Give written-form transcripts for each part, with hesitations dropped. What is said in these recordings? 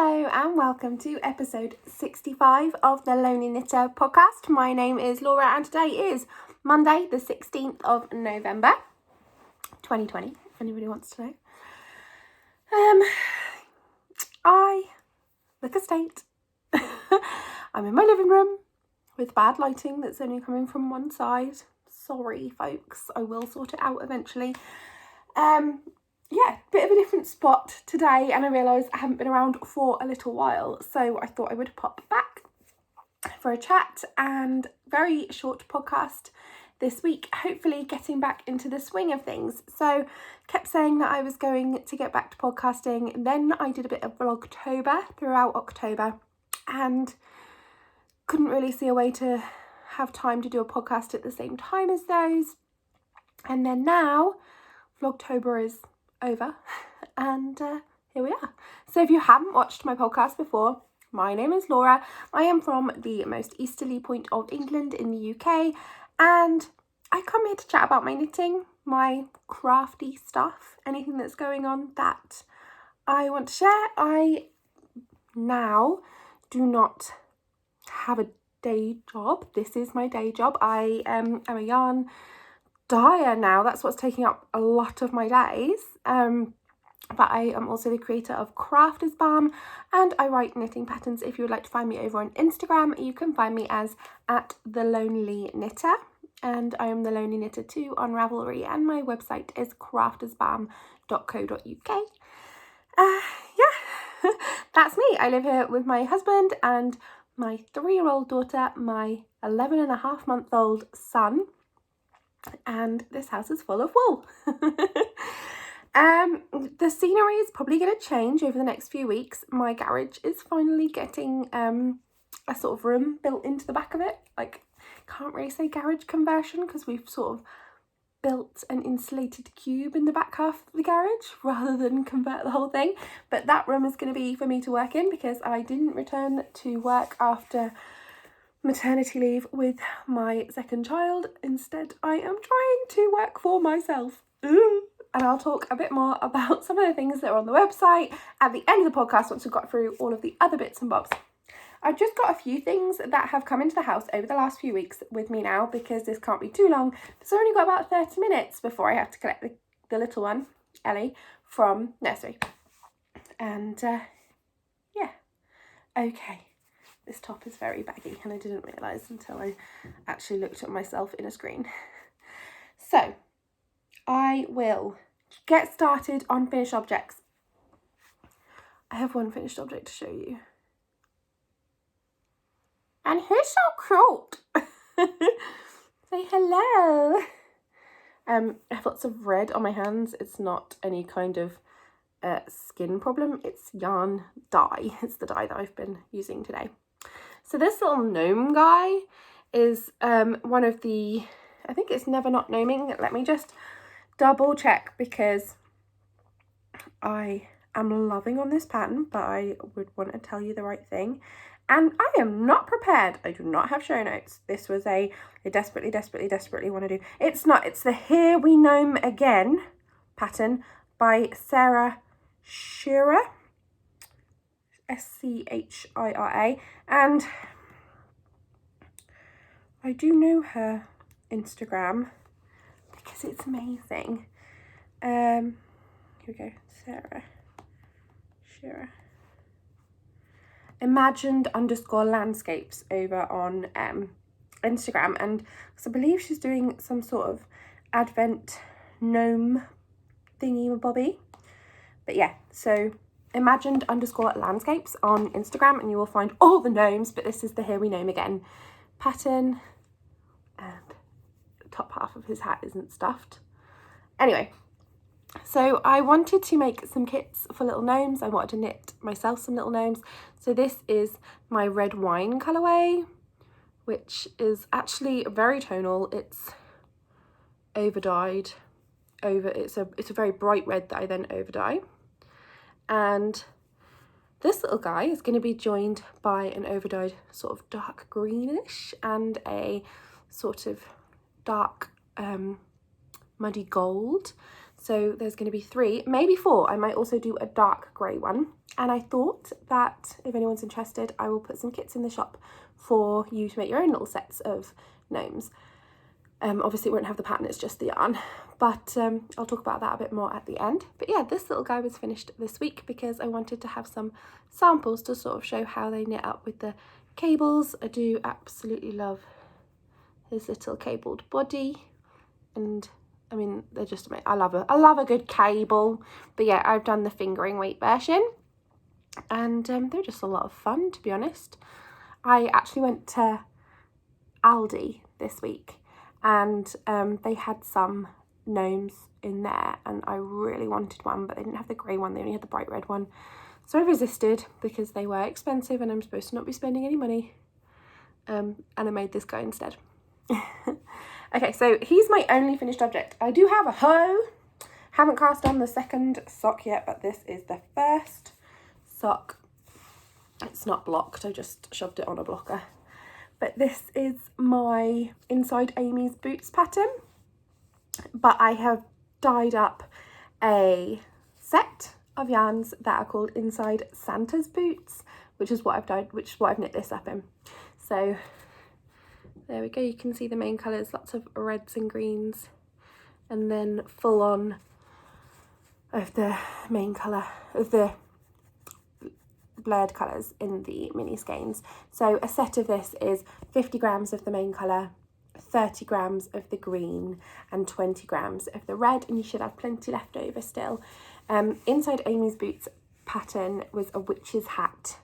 Hello and welcome to episode 65 of the Lonely Knitter podcast. My name is Laura and today is Monday the 16th of November 2020, if anybody wants to know. I look a state. I'm in my living room with bad lighting that's only coming from one side. Sorry folks, I will sort it out eventually. Yeah, bit of a different spot today, and I realised I haven't been around for a little while, so I thought I would pop back for a chat and very short podcast this week, hopefully getting back into the swing of things. So kept saying that I was going to get back to podcasting, then I did a bit of Vlogtober throughout October and couldn't really see a way to have time to do a podcast at the same time as those. And then now Vlogtober is over and here we are. So if you haven't watched my podcast before, my name is Laura. I am from the most easterly point of England in the UK, and I come here to chat about my knitting, my crafty stuff, anything that's going on that I want to share. I now do not have a day job. This is my day job. I am a yarn dyer now. That's what's taking up a lot of my days. But I am also the creator of Crafters Balm and I write knitting patterns. If you would like to find me over on Instagram, you can find me as @thelonelyknitter, and I am the Lonely Knitter too on Ravelry, and my website is craftersbalm.co.uk. Yeah, that's me. I live here with my husband and my 3-year-old daughter, my 11.5-month-old son, and this house is full of wool. The scenery is probably going to change over the next few weeks. My garage is finally getting a sort of room built into the back of it. Like, can't really say garage conversion because we've sort of built an insulated cube in the back half of the garage rather than convert the whole thing. But that room is going to be for me to work in because I didn't return to work after maternity leave with my second child. Instead, I am trying to work for myself. And I'll talk a bit more about some of the things that are on the website at the end of the podcast once we've got through all of the other bits and bobs. I've just got a few things that have come into the house over the last few weeks with me now because this can't be too long. So I've only got about 30 minutes before I have to collect the little one, Ellie, from nursery. And yeah, okay. This top is very baggy and I didn't realise until I actually looked at myself in a screen. So I will get started on finished objects. I have one finished object to show you. And he's so cute. Say hello. I have lots of red on my hands. It's not any kind of skin problem. It's yarn dye. It's the dye that I've been using today. So this little gnome guy is one of the, I think it's Never Not Gnoming. Let me just double check because I am loving on this pattern, but I would want to tell you the right thing. And I am not prepared. I do not have show notes. This was I desperately want to do. It's the Here We Gnome Again pattern by Sarah Schira. Schira. And I do know her Instagram because it's amazing. Here we go, Sarah Schira. Imagined_landscapes over on Instagram, and I believe she's doing some sort of advent gnome thingy bobby. But yeah, so Imagined_landscapes on Instagram and you will find all the gnomes, but this is the Here We Gnome Again pattern, and the top half of his hat isn't stuffed. Anyway, so I wanted to make some kits for little gnomes. I wanted to knit myself some little gnomes. So this is my red wine colourway, which is actually very tonal. It's over dyed. It's a very bright red that I then over dye. And this little guy is going to be joined by an over dyed sort of dark greenish and a sort of dark muddy gold. So there's going to be 3, maybe 4. I might also do a dark grey one. And I thought that if anyone's interested, I will put some kits in the shop for you to make your own little sets of gnomes. Obviously it won't have the pattern, it's just the yarn, but I'll talk about that a bit more at the end. But yeah, this little guy was finished this week because I wanted to have some samples to sort of show how they knit up with the cables. I do absolutely love his little cabled body, and I mean, they're just amazing. I love a good cable. But yeah, I've done the fingering weight version, and they're just a lot of fun, to be honest. I actually went to Aldi this week, and they had some gnomes in there, and I really wanted one, but they didn't have the grey one, they only had the bright red one. So I resisted because they were expensive and I'm supposed to not be spending any money, and I made this guy instead. Okay, so he's my only finished object. I do have a hoe. Haven't cast on the second sock yet, but this is the first sock. It's not blocked, I just shoved it on a blocker. But this is my Inside Amy's Boots pattern. But I have dyed up a set of yarns that are called Inside Santa's Boots, which is what I've dyed, which is what I've knit this up in. So there we go, you can see the main colours, lots of reds and greens, and then full on of the main colour of the blurred colours in the mini skeins. So a set of this is 50 grams of the main colour, 30 grams of the green and 20 grams of the red, and you should have plenty left over still. Inside Amy's Boots pattern was a witch's hat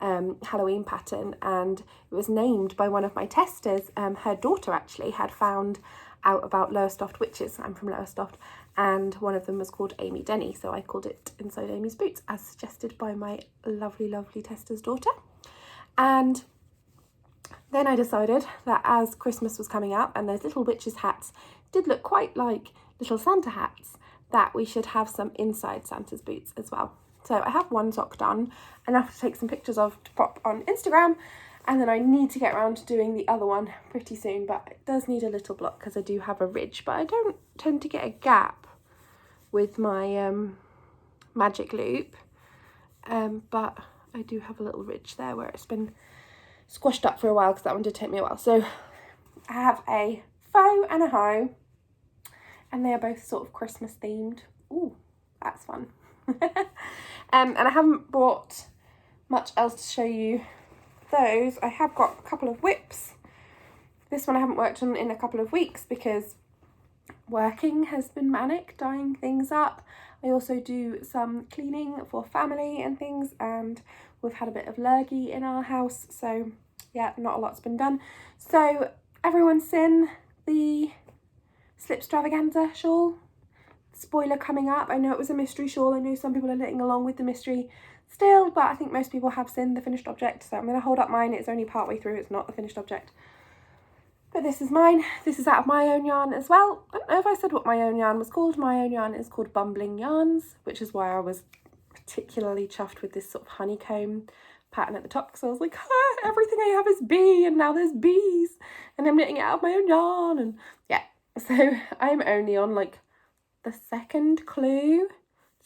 Halloween pattern, and it was named by one of my testers. Her daughter actually had found out about Lowestoft witches. I'm from Lowestoft, and one of them was called Amy Denny, so I called it Inside Amy's Boots as suggested by my lovely tester's daughter. And then I decided that as Christmas was coming up and those little witches hats did look quite like little Santa hats, that we should have some inside Santa's boots as well. So I have one sock done, enough to take some pictures of to pop on Instagram, and then I need to get around to doing the other one pretty soon, but it does need a little block because I do have a ridge, but I don't tend to get a gap with my magic loop, but I do have a little ridge there where it's been squashed up for a while because that one did take me a while. So I have a faux and a hoe, and they are both sort of Christmas themed. Ooh, that's fun. And I haven't brought much else to show you those. I have got a couple of whips. This one I haven't worked on in a couple of weeks because working has been manic, dyeing things up. I also do some cleaning for family and things, and we've had a bit of lurgy in our house, so yeah, not a lot's been done. So everyone's seen the Slipstravaganza shawl. Spoiler coming up. I know it was a mystery shawl. I know some people are knitting along with the mystery still, but I think most people have seen the finished object, so I'm going to hold up mine. It's only partway through, it's not the finished object. But this is mine. This is out of my own yarn as well. I don't know if I said what my own yarn was called. My own yarn is called Bumbling Yarns, which is why I was particularly chuffed with this sort of honeycomb pattern at the top, because I was like, everything I have is bee, and now there's bees, and I'm knitting it out of my own yarn, and yeah. So I'm only on like the second clue,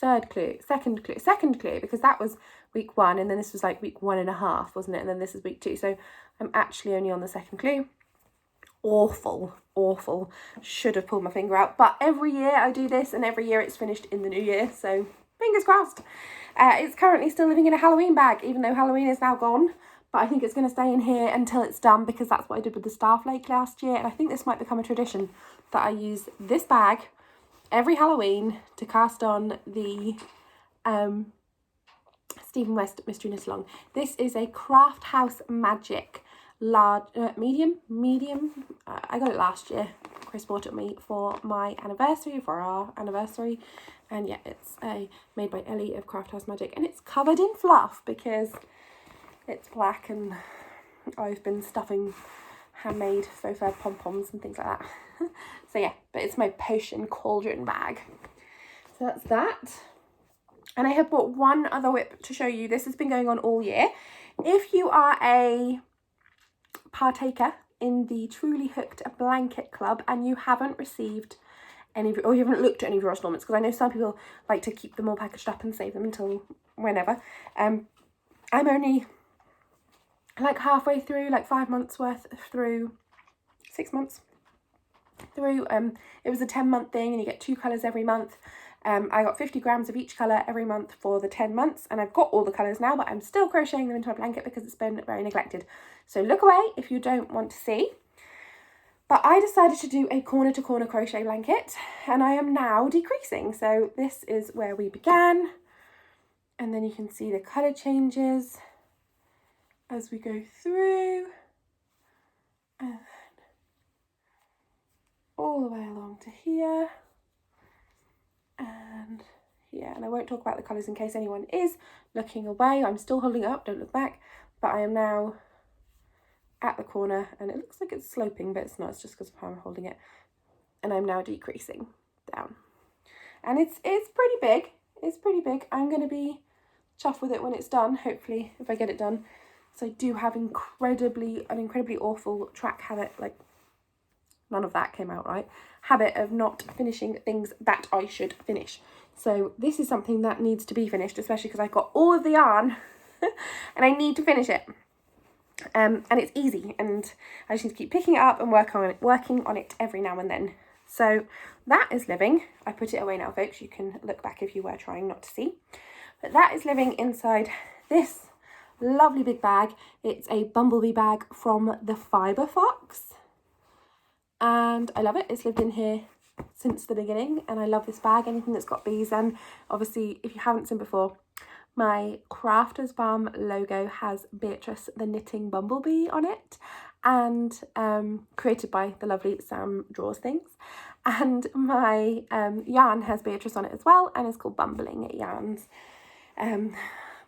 because that was week 1, and then this was like week 1.5, wasn't it? And then this is week 2, so I'm actually only on the second clue. Awful, should have pulled my finger out, but every year I do this, and every year it's finished in the new year, so fingers crossed. It's currently still living in a Halloween bag, even though Halloween is now gone, but I think it's going to stay in here until it's done, because that's what I did with the Starflake last year, and I think this might become a tradition that I use this bag every Halloween to cast on the Stephen West Mystery Knit Along. This is a Craft House Magic large, medium. I got it last year. Chris bought it me for my anniversary, for our anniversary, and yeah, it's made by Ellie of Craft House Magic, and it's covered in fluff because it's black, and I've been stuffing handmade faux fur pom-poms and things like that. So yeah, but it's my potion cauldron bag. So that's that. And I have bought one other whip to show you. This has been going on all year. If you are a partaker in the Truly Hooked Blanket Club and you haven't received or you haven't looked at any of your installments, because I know some people like to keep them all packaged up and save them until whenever. I'm only like halfway through, like 5 months worth through, 6 months through. It was a 10-month thing, and you get 2 colours every month. I got 50 grams of each colour every month for the 10 months, and I've got all the colours now, but I'm still crocheting them into my blanket because it's been very neglected. So look away if you don't want to see. But I decided to do a corner to corner crochet blanket, and I am now decreasing. So this is where we began, and then you can see the colour changes as we go through, and all the way along to here. And yeah, and I won't talk about the colours in case anyone is looking away. I'm still holding it up, don't look back, but I am now at the corner, and it looks like it's sloping, but it's not, it's just because of how I'm holding it. And I'm now decreasing down, and it's pretty big. It's pretty big. I'm going to be chuffed with it when it's done, hopefully, if I get it done. So I do have an incredibly awful track habit, like none of that came out right, habit of not finishing things that I should finish. So this is something that needs to be finished, especially because I've got all of the yarn and I need to finish it. And it's easy, and I just need to keep picking it up and working on it every now and then. So that is living. I put it away now, folks. You can look back if you were trying not to see. But that is living inside this lovely big bag. It's a bumblebee bag from the Fibre Fox, and I love it. It's lived in here since the beginning, and I love this bag, anything that's got bees. And obviously, if you haven't seen before, my Crafters Balm logo has Beatrice the knitting bumblebee on it, and created by the lovely Sam Draws Things. And my yarn has Beatrice on it as well, and it's called Bumbling Yarns.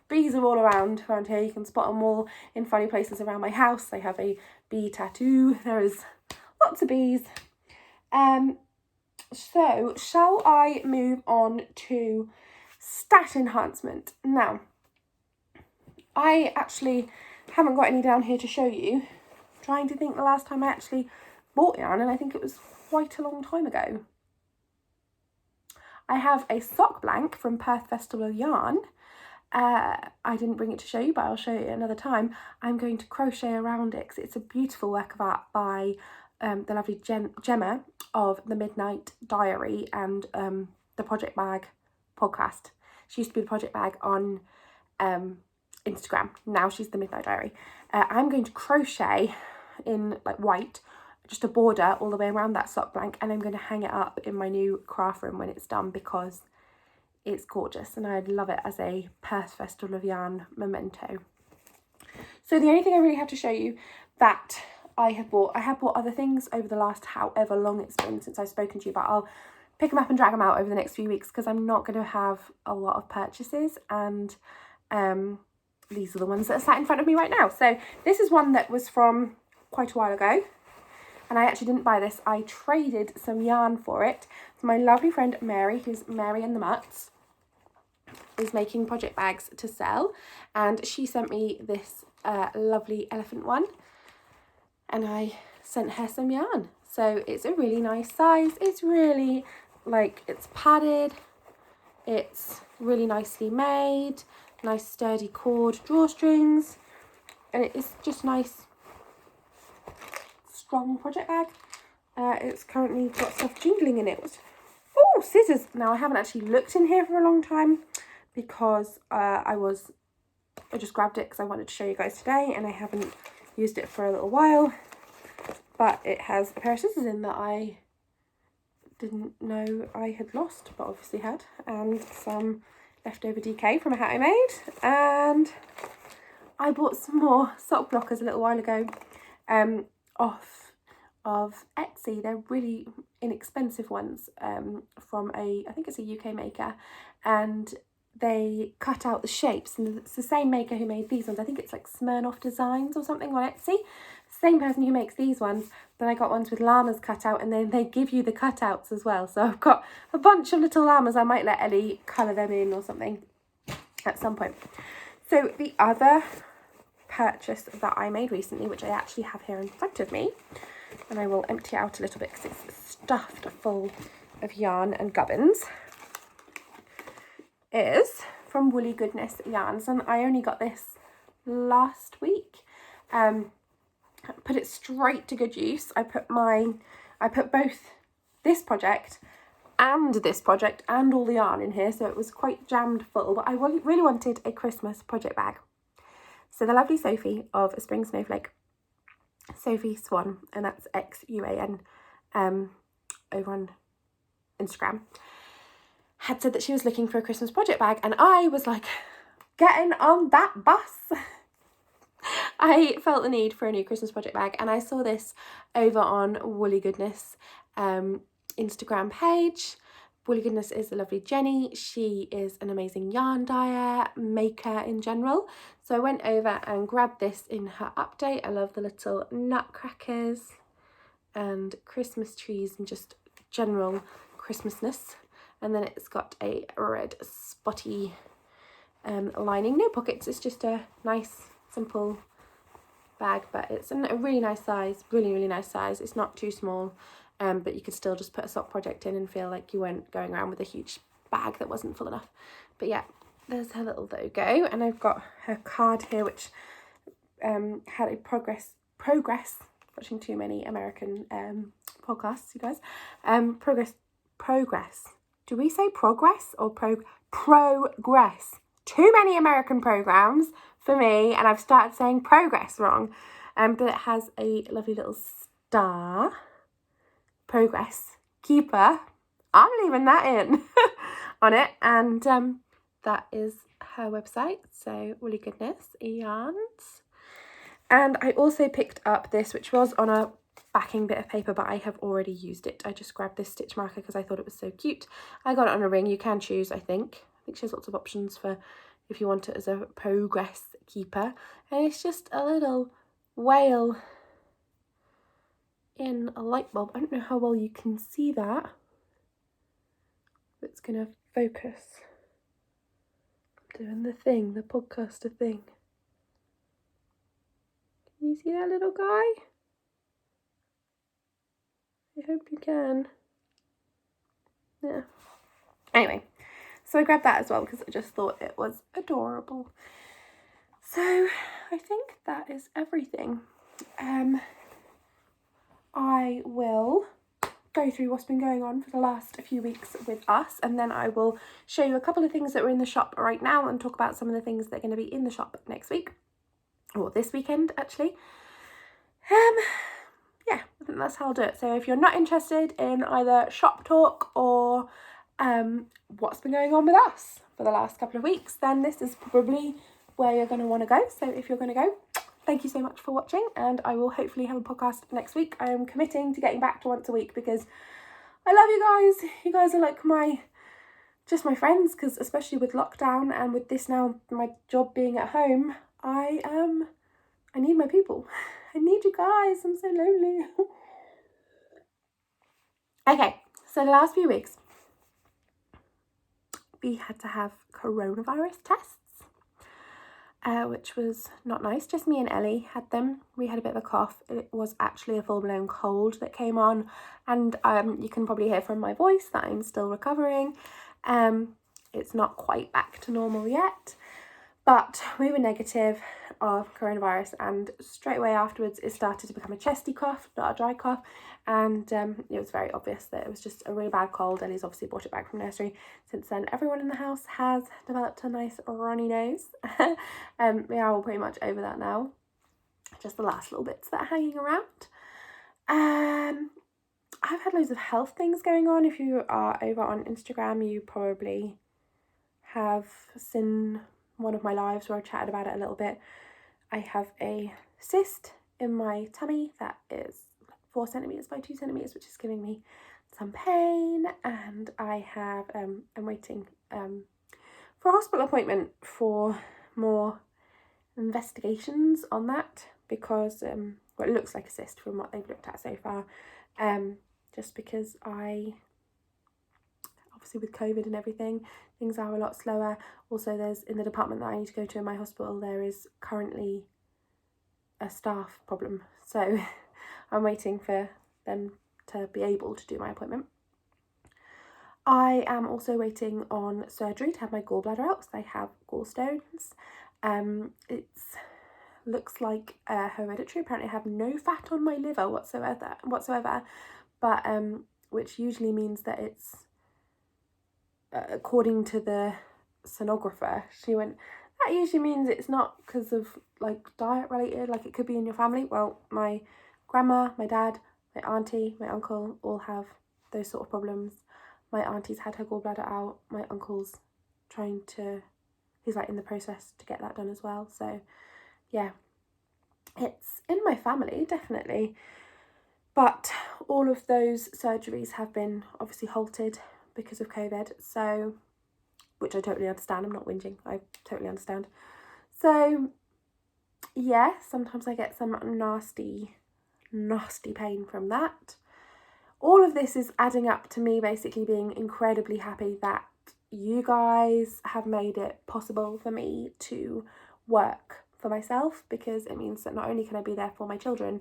Bees are all around here. You can spot them all in funny places around my house. I have a bee tattoo. There is lots of bees. So shall I move on to stat enhancement? Now, I actually haven't got any down here to show you. I'm trying to think the last time I actually bought yarn, and I think it was quite a long time ago. I have a sock blank from Perth Festival of Yarn. I didn't bring it to show you, but I'll show you another time. I'm going to crochet around it because it's a beautiful work of art by the lovely Gemma of the Midnight Diary and the Project Bag podcast. She used to be the Project Bag on Instagram. Now she's the Midnight Diary. I'm going to crochet in like white, just a border all the way around that sock blank, and I'm going to hang it up in my new craft room when it's done because it's gorgeous and I'd love it as a Perth Festival of Yarn memento. So the only thing I really have to show you that I have bought other things over the last however long it's been since I've spoken to you, but I'll pick them up and drag them out over the next few weeks because I'm not going to have a lot of purchases, and these are the ones that are sat in front of me right now. So this is one that was from quite a while ago, and I actually didn't buy this. I traded some yarn for it. So my lovely friend Mary, who's Mary and the Mutts, is making project bags to sell, and she sent me this lovely elephant one, and I sent her some yarn. So it's a really nice size. It's really it's padded, it's really nicely made, nice sturdy cord drawstrings, and it's just nice strong project bag. It's currently got stuff jingling in it. Oh, scissors. Now I haven't actually looked in here for a long time because I just grabbed it because I wanted to show you guys today, and I haven't used it for a little while. But it has a pair of scissors in that I didn't know I had lost, but obviously had, and some leftover DK from a hat I made. And I bought some more sock blockers a little while ago off of Etsy. They're really inexpensive ones from I think it's a UK maker, and they cut out the shapes, and it's the same maker who made these ones. I think it's like Smirnoff Designs or something on Etsy. Same person who makes these ones. Then I got ones with llamas cut out, and then they give you the cutouts as well. So I've got a bunch of little llamas. I might let Ellie colour them in or something at some point. So the other purchase that I made recently, which I actually have here in front of me, and I will empty it out a little bit because it's stuffed full of yarn and gubbins is from Woolly Goodness Yarns, and I only got this last week. Put it straight to good use. I put both this project and all the yarn in here, so it was quite jammed full, but I really wanted a Christmas project bag. So the lovely Sophie of A Spring Snowflake, Sophie Swan, and that's XUAN, over on Instagram, had said that she was looking for a Christmas project bag, and I was like, getting on that bus. I felt the need for a new Christmas project bag, and I saw this over on Woolly Goodness Instagram page. Woolly Goodness is the lovely Jenny. She is an amazing yarn dyer, maker in general. So I went over and grabbed this in her update. I love the little nutcrackers and Christmas trees and just general Christmasness. And then it's got a red spotty lining. No pockets, it's just a nice, simple bag, but it's a really nice size, really nice size. It's not too small, but you could still just put a sock project in and feel like you weren't going around with a huge bag that wasn't full enough. But yeah, there's her little logo, and I've got her card here, which had a progress, watching too many American podcasts, you guys. Progress. Do we say progress or progress? Too many American programs for me, and I've started saying progress wrong. But it has a lovely little star. Progress keeper. I'm leaving that in on it, and that is her website. So Woolly Goodness Yarns. And I also picked up this, which was on a backing bit of paper, but I have already used it. I just grabbed this stitch marker because I thought it was so cute. I got it on a ring. You can choose, I think she has lots of options for if you want it as a progress keeper. And it's just a little whale in a light bulb. I don't know how well you can see that. It's gonna focus. I'm doing the thing, the podcaster thing. Can you see that little guy? I hope you can. Yeah. Anyway, so I grabbed that as well because I just thought it was adorable. So I think that is everything. I will go through what's been going on for the last few weeks with us, and then I will show you a couple of things that are in the shop right now and talk about some of the things that are going to be in the shop next week, or this weekend actually. Yeah, I think that's how I'll do it. So if you're not interested in either shop talk or what's been going on with us for the last couple of weeks, then this is probably where you're going to want to go. So if you're going to go, thank you so much for watching, and I will hopefully have a podcast next week. I am committing to getting back to once a week because I love you guys. You guys are like my friends, because especially with lockdown and with this now, my job being at home, I need my people. I need you guys. I'm so lonely. Okay, so the last few weeks, we had to have coronavirus tests, which was not nice. Just me and Ellie had them. We had a bit of a cough. It was actually a full-blown cold that came on, and you can probably hear from my voice that I'm still recovering. It's not quite back to normal yet, but we were negative of coronavirus, and straight away afterwards it started to become a chesty cough, not a dry cough, and it was very obvious that it was just a really bad cold. Ellie's obviously brought it back from nursery. Since then, everyone in the house has developed a nice runny nose. We are all pretty much over that now, just the last little bits that are hanging around. I've had loads of health things going on. If you are over on Instagram, you probably have seen one of my lives where I chatted about it a little bit. I have a cyst in my tummy that is 4 centimetres by 2 centimetres, which is giving me some pain, and I have I'm waiting for a hospital appointment for more investigations on that, because well, it looks like a cyst from what they've looked at so far, just because obviously with COVID and everything, things are a lot slower. Also, there's, in the department that I need to go to in my hospital, there is currently a staff problem, so I'm waiting for them to be able to do my appointment. I am also waiting on surgery to have my gallbladder out because I have gallstones. It's looks like hereditary. Apparently I have no fat on my liver whatsoever, but which usually means that it's according to the sonographer, she went, that usually means it's not because of like diet related, like it could be in your family. Well, my grandma, my dad, my auntie, my uncle all have those sort of problems. My auntie's had her gallbladder out. My uncle's he's like in the process to get that done as well. So yeah, it's in my family, definitely. But all of those surgeries have been obviously halted because of COVID. So, which I totally understand. I'm not whinging. I totally understand. So yeah, sometimes I get some nasty pain from that. All of this is adding up to me basically being incredibly happy that you guys have made it possible for me to work for myself, because it means that not only can I be there for my children,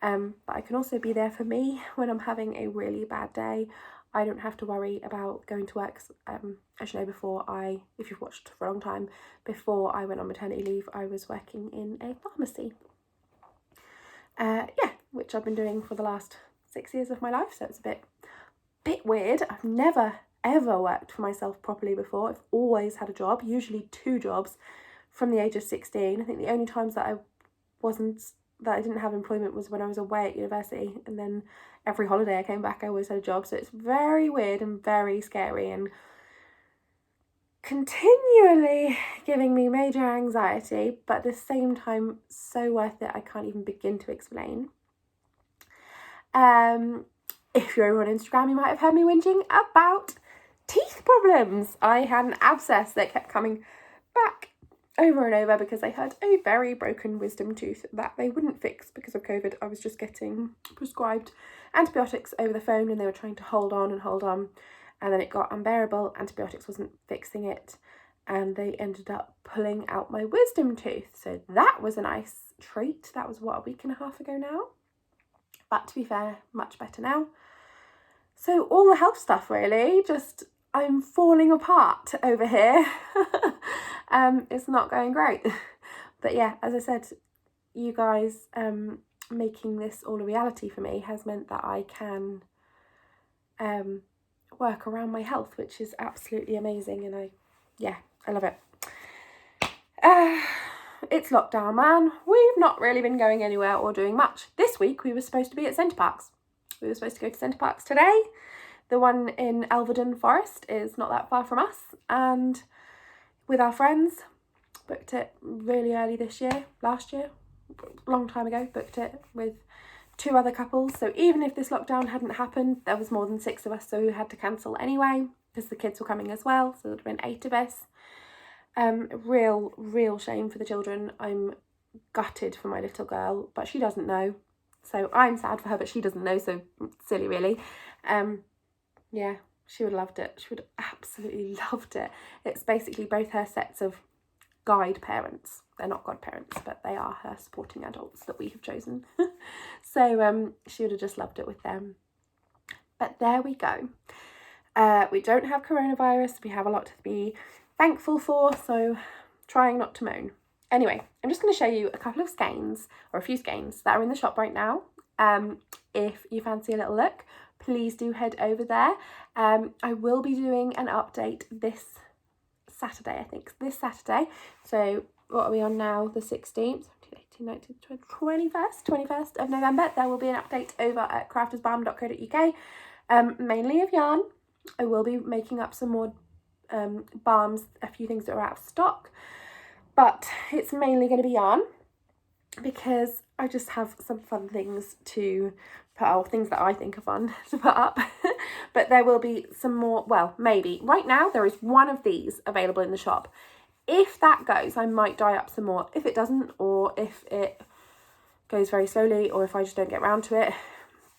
but I can also be there for me when I'm having a really bad day. I don't have to worry about going to work. As you know, if you've watched for a long time, before I went on maternity leave, I was working in a pharmacy. Which I've been doing for the last 6 years of my life, so it's a bit weird. I've never ever worked for myself properly before. I've always had a job, usually 2 jobs from the age of 16. I think the only times that I didn't have employment was when I was away at university, and then every holiday I came back I always had a job. So it's very weird and very scary and continually giving me major anxiety, but at the same time so worth it I can't even begin to explain. If you're over on Instagram, you might have heard me whinging about teeth problems. I had an abscess that kept coming back over and over because I had a very broken wisdom tooth that they wouldn't fix because of COVID. I was just getting prescribed antibiotics over the phone and they were trying to hold on, and then it got unbearable. Antibiotics wasn't fixing it, and they ended up pulling out my wisdom tooth. So that was a nice treat. That was, a week and a half ago now? But to be fair, much better now. So all the health stuff really, just I'm falling apart over here. It's not going great. But yeah, as I said, you guys making this all a reality for me has meant that I can work around my health, which is absolutely amazing, and I love it. It's lockdown, man. We've not really been going anywhere or doing much. This week we were supposed to be at Center Parcs. We were supposed to go to Center Parcs today. The one in Elvedon Forest is not that far from us, and with our friends, booked it really early last year, long time ago, booked it with 2 other couples. So even if this lockdown hadn't happened, there was more than 6 of us, so we had to cancel anyway because the kids were coming as well, so there would have been 8 of us. Real shame for the children. I'm gutted for my little girl, but she doesn't know, so I'm sad for her, but she doesn't know, so silly really. Yeah, she would have loved it. She would have absolutely loved it. It's basically both her sets of guide parents. They're not godparents, but they are her supporting adults that we have chosen. So she would have just loved it with them. But there we go. We don't have coronavirus. We have a lot to be thankful for, so trying not to moan. Anyway, I'm just going to show you a couple of skeins, or a few skeins, that are in the shop right now. If you fancy a little look, please do head over there. I will be doing an update this Saturday, I think. This Saturday. So what are we on now? The 16th, 18th, 19th, 21st of November. There will be an update over at craftersbalm.co.uk, mainly of yarn. I will be making up some more balms, a few things that are out of stock, but it's mainly going to be yarn because I just have some fun things to put out, things that I think are fun to put up. But there will be some more, well, maybe. Right now there is one of these available in the shop. If that goes, I might dye up some more. If it doesn't, or if it goes very slowly, or if I just don't get around to it,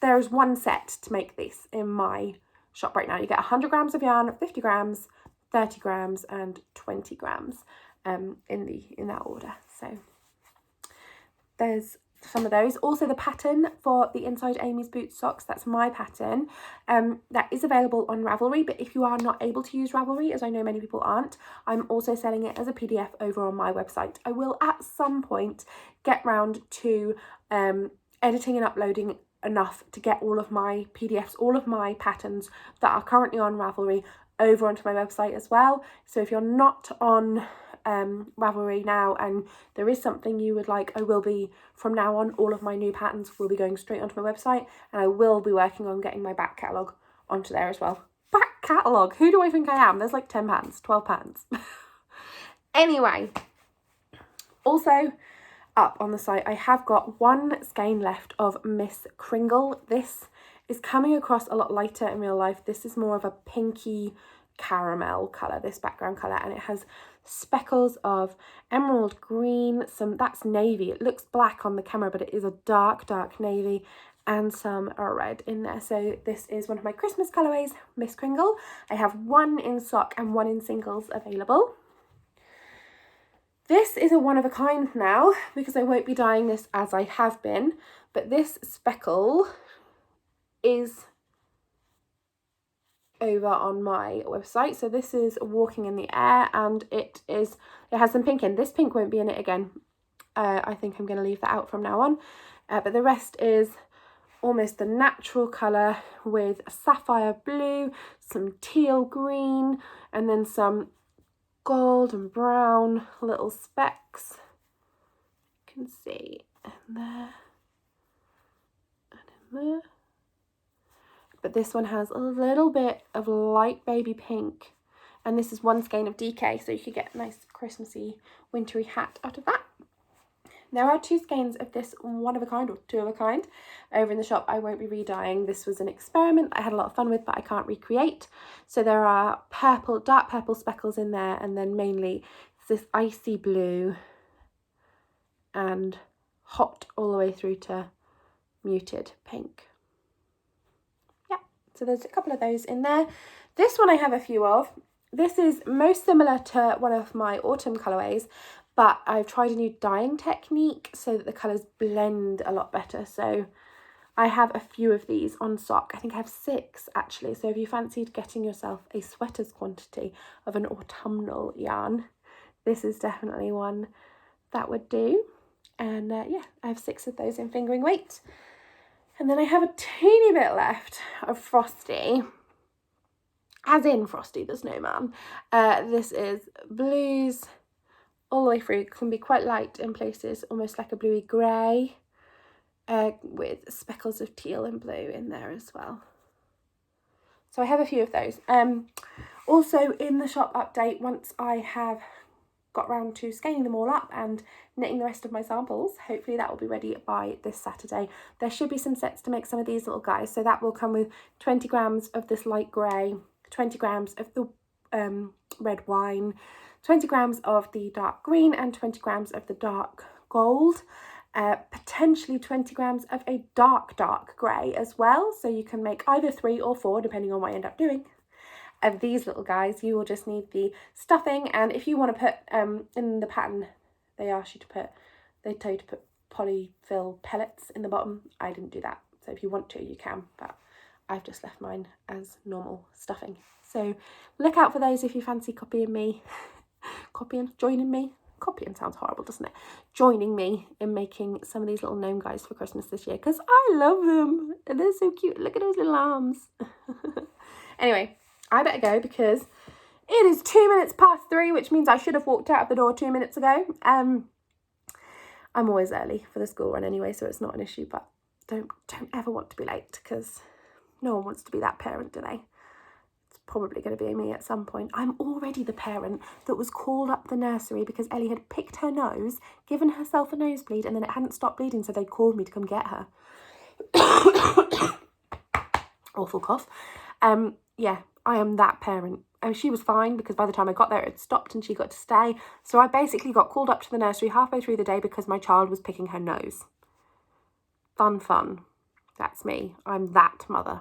there is one set to make this in my shop right now. You get 100 grams of yarn, 50 grams, 30 grams and 20 grams in that order. So there's some of those. Also the pattern for the Inside Amy's Boot socks, that's my pattern, that is available on Ravelry, but if you are not able to use Ravelry, as I know many people aren't, I'm also selling it as a PDF over on my website. I will at some point get round to editing and uploading enough to get all of my PDFs, all of my patterns that are currently on Ravelry over onto my website as well. So if you're not on Ravelry now and there is something you would like, I will be, from now on, all of my new patterns will be going straight onto my website, and I will be working on getting my back catalogue onto there as well. Back catalogue? Who do I think I am? There's like 10 patterns, 12 patterns. Anyway, also up on the site, I have got one skein left of Miss Kringle. This is coming across a lot lighter in real life. This is more of a pinky caramel colour, this background colour, and it has speckles of emerald green, that's navy. It looks black on the camera, but it is a dark navy, and some red in there. So this is one of my Christmas colourways, Miss Kringle. I have one in sock and one in singles available. This is a one of a kind now, because I won't be dyeing this as I have been, but this speckle is over on my website. So this is Walking in the Air, and it has some pink in. This pink won't be in it again. I think I'm going to leave that out from now on. But the rest is almost the natural colour with sapphire blue, some teal green, and then some gold and brown little specks. You can see in there and in there. But this one has a little bit of light baby pink, and this is one skein of DK, so you could get a nice Christmassy wintry hat out of that. There are two skeins of this one of a kind, or two of a kind, over in the shop. I won't be re-dyeing. This was an experiment I had a lot of fun with, but I can't recreate. So there are purple, dark purple speckles in there, and then mainly this icy blue and hot all the way through to muted pink. So there's a couple of those in there. This one I have a few of. This is most similar to one of my autumn colourways, but I've tried a new dyeing technique so that the colours blend a lot better. So I have a few of these on sock. I think I have 6 actually. So if you fancied getting yourself a sweater's quantity of an autumnal yarn, this is definitely one that would do. And yeah, I have 6 of those in fingering weight. And then I have a teeny bit left of Frosty, as in Frosty the Snowman. This is blues all the way through. It can be quite light in places, almost like a bluey grey, with speckles of teal and blue in there as well. So I have a few of those. Also in the shop update, once I have got round to scaling them all up and knitting the rest of my samples, hopefully that will be ready by this Saturday. There should be some sets to make some of these little guys, so that will come with 20 grams of this light grey, 20 grams of the red wine, 20 grams of the dark green, and 20 grams of the dark gold, potentially 20 grams of a dark grey as well, so you can make either 3 or 4 depending on what I end up doing. Of these little guys, you will just need the stuffing, and if you want to put in the pattern, they tell you to put polyfill pellets in the bottom. I didn't do that, so if you want to you can, but I've just left mine as normal stuffing. So look out for those if you fancy joining me. Copying sounds horrible, doesn't it? Joining me in making some of these little gnome guys for Christmas this year, because I love them and they're so cute. Look at those little arms. Anyway, I better go because it is 2 minutes past 3, which means I should have walked out of the door 2 minutes ago. I'm always early for the school run anyway, so it's not an issue, but don't ever want to be late, because no one wants to be that parent, do they? It's probably going to be me at some point. I'm already the parent that was called up the nursery because Ellie had picked her nose, given herself a nosebleed, and then it hadn't stopped bleeding, so they called me to come get her. Awful cough. Yeah, I am that parent. And she was fine because by the time I got there it had stopped and she got to stay. So I basically got called up to the nursery halfway through the day because my child was picking her nose. Fun. That's me. I'm that mother.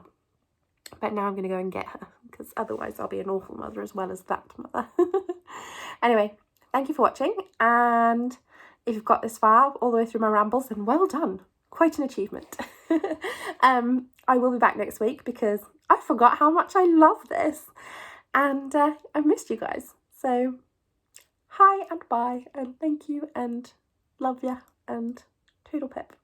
But now I'm going to go and get her, because otherwise I'll be an awful mother as well as that mother. Anyway, thank you for watching, and If you've got this far all the way through my rambles, then well done. Quite an achievement. I will be back next week because I forgot how much I love this, and I've missed you guys. So hi and bye and thank you and love ya and toodle pip.